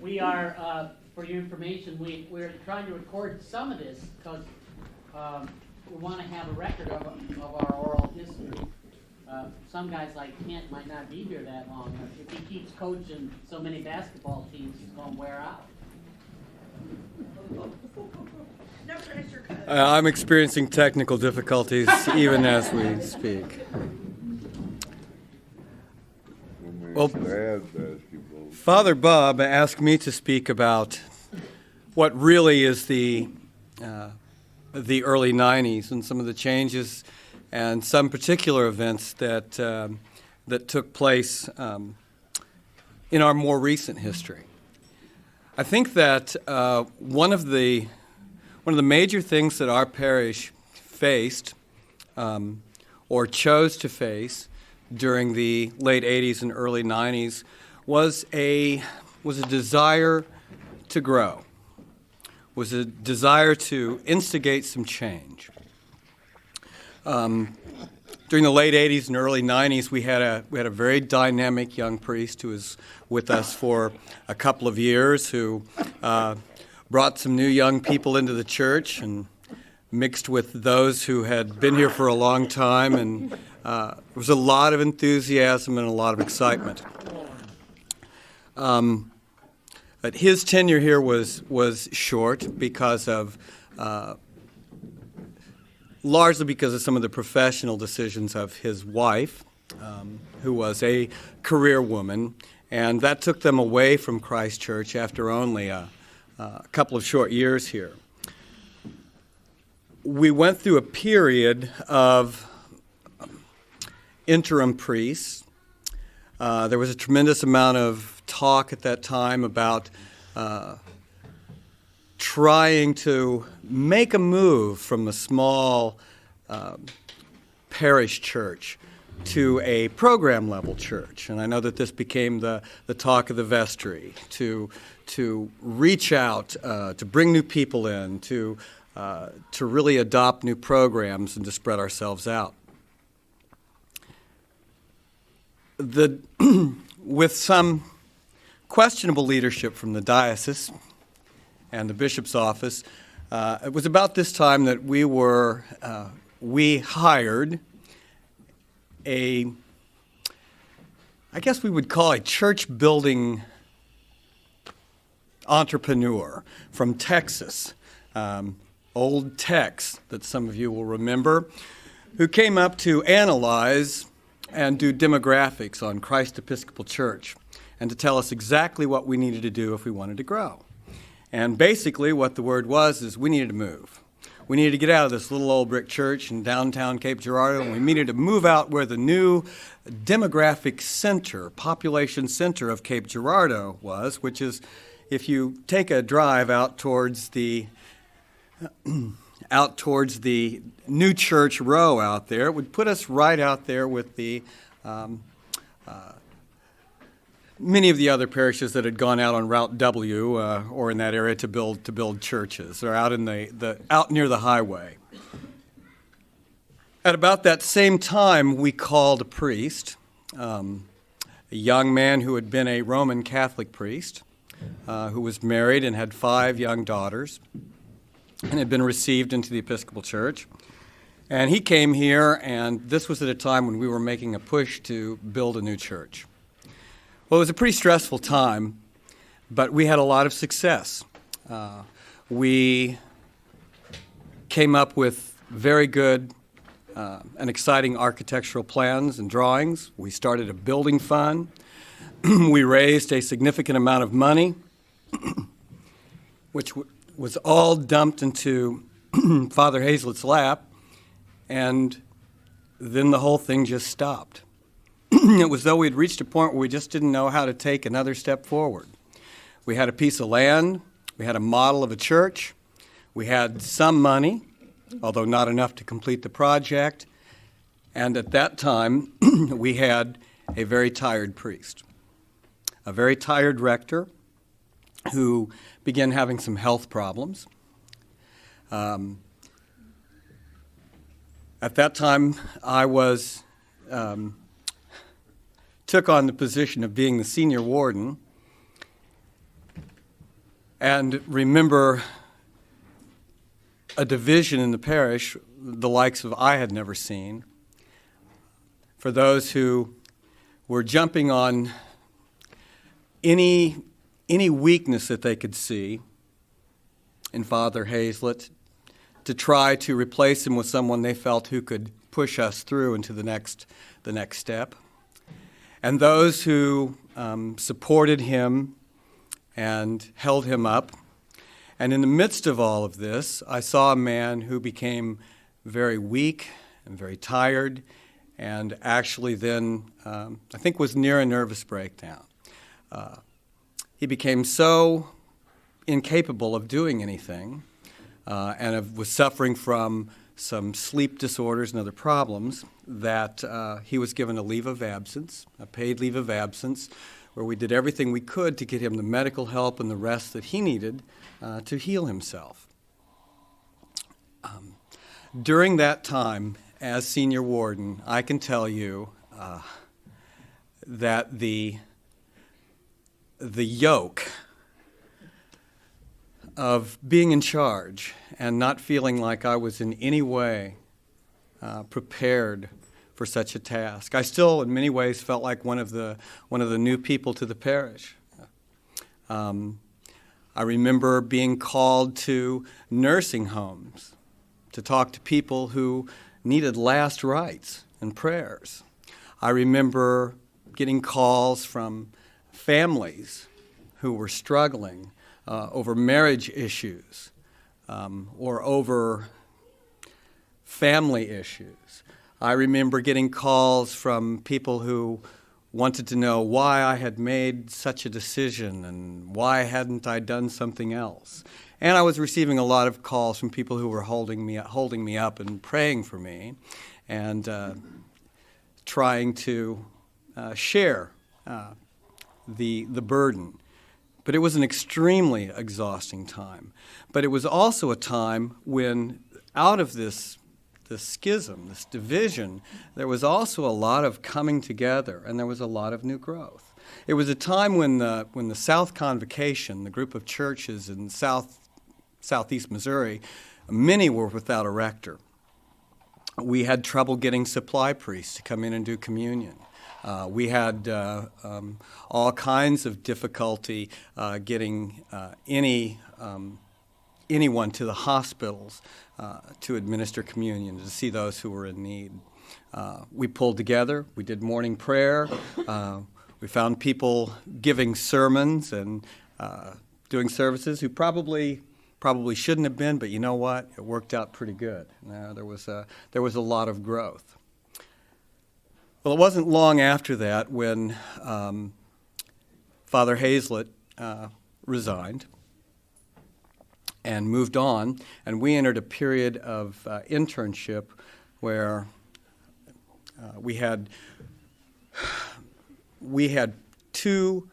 We are, for your information, we're trying to record some of this because we want to have a record of our oral history. Some guys like Kent might not be here that long. If he keeps coaching so many basketball teams, he's going to wear out. No pressure. I'm experiencing technical difficulties even as we speak. Well, Father Bob asked me to speak about what really is the early 90s and some of the changes and some particular events that took place in our more recent history. I think that one of the major things that our parish faced or chose to face during the late 80s and early 90s was a desire to grow, was a desire to instigate some change. During the late 80s and early 90s, we had a very dynamic young priest who was with us for a couple of years, who brought some new young people into the church and mixed with those who had been here for a long time, and there was a lot of enthusiasm and a lot of excitement. But his tenure here was short because of largely because of some of the professional decisions of his wife, who was a career woman, and that took them away from Christ Church after only a couple of short years here. We went through a period of interim priests. There was a tremendous amount of talk at that time about trying to make a move from a small parish church to a program level church. And I know that this became the talk of the vestry, to reach out, to bring new people in, to really adopt new programs and to spread ourselves out. With some questionable leadership from the diocese and the bishop's office, it was about this time that we hired I guess we would call a church building entrepreneur from Texas, old Tex that some of you will remember, who came up to analyze and do demographics on Christ Episcopal Church and to tell us exactly what we needed to do if we wanted to grow. And basically what the word was is we needed to move. We needed to get out of this little old brick church in downtown Cape Girardeau, and we needed to move out where the new demographic center, population center of Cape Girardeau was, which is if you take a drive out towards the new church row out there, it would put us right out there with the many of the other parishes that had gone out on Route W or in that area to build churches, or out in out near the highway. At about that same time, we called a priest, a young man who had been a Roman Catholic priest, who was married and had 5 young daughters, and had been received into the Episcopal Church. And he came here, and this was at a time when we were making a push to build a new church. Well, it was a pretty stressful time, but we had a lot of success. We came up with very good and exciting architectural plans and drawings. We started a building fund. We raised a significant amount of money, which was all dumped into Father Hazlett's lap, and then the whole thing just stopped. It was though we'd reached a point where we just didn't know how to take another step forward. We had a piece of land, we had a model of a church, we had some money, although not enough to complete the project, and at that time we had a very tired priest, a very tired rector who began having some health problems. At that time I took on the position of being the senior warden, and remember a division in the parish, the likes of I had never seen, for those who were jumping on any weakness that they could see in Father Hazlett to try to replace him with someone they felt who could push us through into the next step. And those who supported him and held him up. And in the midst of all of this, I saw a man who became very weak and very tired, and actually then, I think, was near a nervous breakdown. He became so incapable of doing anything, and was suffering from some sleep disorders and other problems, that he was given a leave of absence, a paid leave of absence, where we did everything we could to get him the medical help and the rest that he needed to heal himself. During that time, as senior warden, I can tell you that the yoke of being in charge and not feeling like I was in any way prepared for such a task. I still, in many ways, felt like one of the new people to the parish. I remember being called to nursing homes to talk to people who needed last rites and prayers. I remember getting calls from families who were struggling over marriage issues or over family issues. I remember getting calls from people who wanted to know why I had made such a decision and why hadn't I done something else. And I was receiving a lot of calls from people who were holding me up and praying for me and trying to share the burden. But it was an extremely exhausting time. But it was also a time when, out of this schism, this division, there was also a lot of coming together, and there was a lot of new growth. It was a time when the South Convocation, the group of churches in southeast Missouri, many were without a rector. We had trouble getting supply priests to come in and do communion. We had all kinds of difficulty getting anyone to the hospitals to administer communion, to see those who were in need. We pulled together. We did morning prayer. We found people giving sermons and doing services who probably shouldn't have been, but you know what? It worked out pretty good. There was a lot of growth. Well, it wasn't long after that when Father Hazlett resigned and moved on, and we entered a period of internship where we had two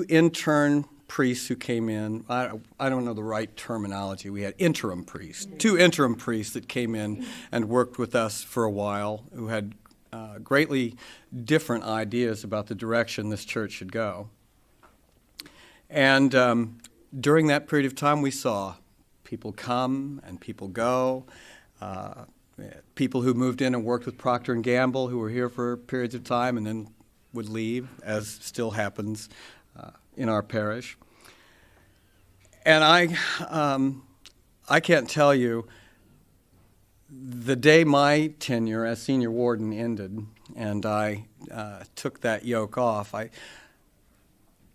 intern priests who came in. I don't know the right terminology. We had interim priests, two interim priests that came in and worked with us for a while, who had greatly different ideas about the direction this church should go. And during that period of time, we saw people come and people go, people who moved in and worked with Procter & Gamble who were here for periods of time and then would leave, as still happens in our parish. And I can't tell you, the day my tenure as senior warden ended and I took that yoke off, I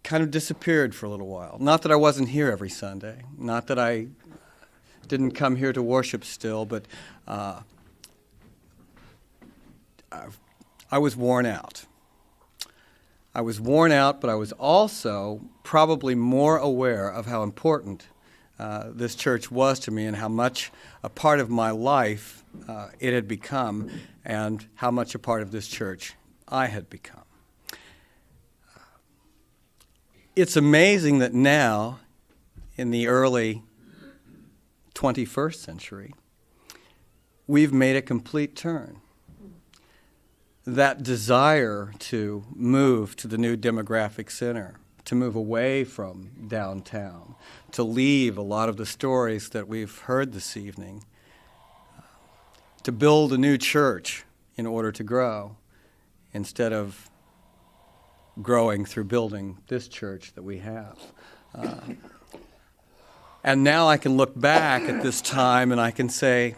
kind of disappeared for a little while. Not that I wasn't here every Sunday, not that I didn't come here to worship still, but I was worn out. I was worn out, but I was also probably more aware of how important this church was to me and how much a part of my life it had become and how much a part of this church I had become. It's amazing that now, in the early 21st century, we've made a complete turn. That desire to move to the new demographic center, to move away from downtown, to leave a lot of the stories that we've heard this evening, to build a new church in order to grow, instead of growing through building this church that we have. And now I can look back at this time and I can say,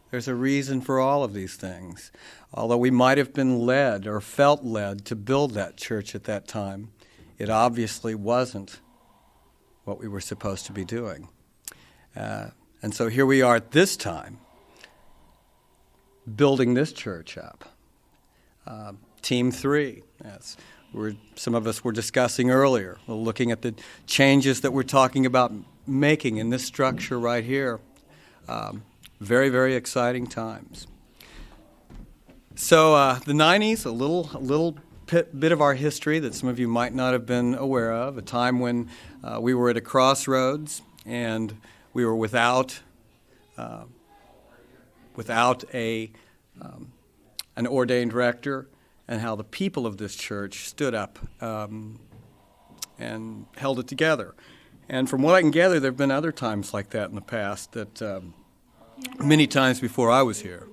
there's a reason for all of these things. Although we might have been led or felt led to build that church at that time, it obviously wasn't what we were supposed to be doing. And so here we are at this time, building this church up. Team 3, as some of us were discussing earlier, we're looking at the changes that we're talking about making in this structure right here. Very, very exciting times. So the 90s, a little bit of our history that some of you might not have been aware of, a time when we were at a crossroads and we were without an ordained rector, and how the people of this church stood up and held it together. And from what I can gather, there have been other times like that in the past, that many times before I was here.